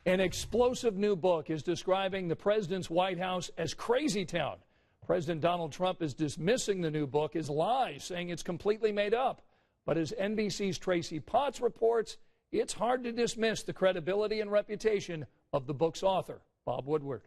An explosive new book is describing the president's White House as crazy town. President Donald Trump is dismissing the new book as lies, saying it's completely made up. But as NBC's Tracy Potts reports, it's hard to dismiss the credibility and reputation of the book's author, Bob Woodward.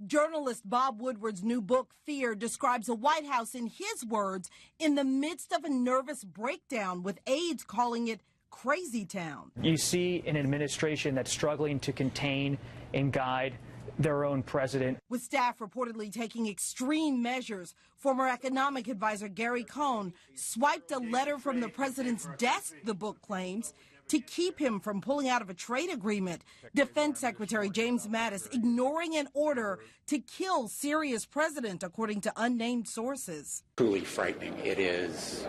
Journalist Bob Woodward's new book, Fear, describes a White House, in his words, in the midst of a nervous breakdown, with aides calling it crazy town. You see an administration that's struggling to contain and guide their own president. With staff reportedly taking extreme measures, former economic advisor Gary Cohn swiped a letter from the president's desk, the book claims, to keep him from pulling out of a trade agreement. Defense Secretary James Mattis ignoring an order to kill Syria's president, according to unnamed sources. Truly frightening. It is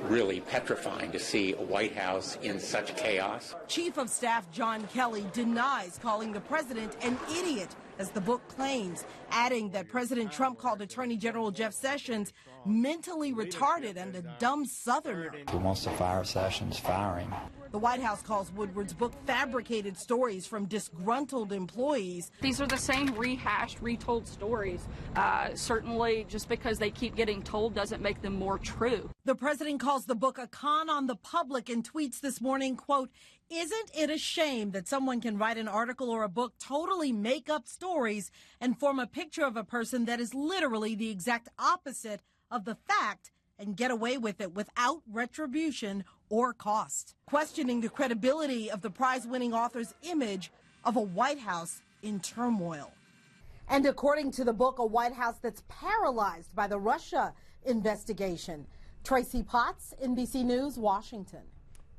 really petrifying to see a White House in such chaos. Chief of Staff John Kelly denies calling the president an idiot, as the book claims, adding that President Trump called Attorney General Jeff Sessions mentally retarded and a dumb Southerner. He wants to fire Sessions, fire him. The White House calls Woodward's book fabricated stories from disgruntled employees. These are the same rehashed, retold stories. Certainly, just because they keep getting told doesn't make them more true. The president calls the book a con on the public and tweets this morning, quote, "Isn't it a shame that someone can write an article or a book, totally make up stories, and form a picture of a person that is literally the exact opposite of the fact and get away with it without retribution or cost?" Questioning the credibility of the prize-winning author's image of a White House in turmoil. And according to the book, a White House that's paralyzed by the Russia investigation. Tracy Potts, NBC News, Washington.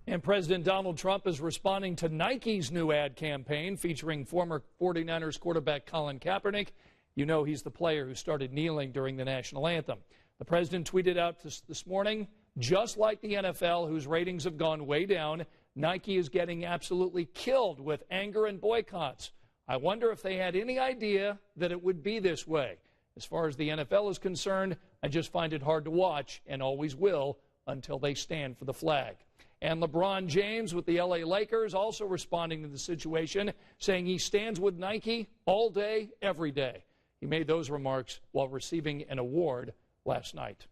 And President Donald Trump is responding to Nike's new ad campaign featuring former 49ers quarterback Colin Kaepernick. You know he's the player who started kneeling during the national anthem. The president tweeted out this morning, just like the NFL, whose ratings have gone way down, Nike is getting absolutely killed with anger and boycotts. I wonder if they had any idea that it would be this way. As far as the NFL is concerned, I just find it hard to watch and always will until they stand for the flag. And LeBron James with the LA Lakers also responding to the situation, saying he stands with Nike all day, every day. He made those remarks while receiving an award last night.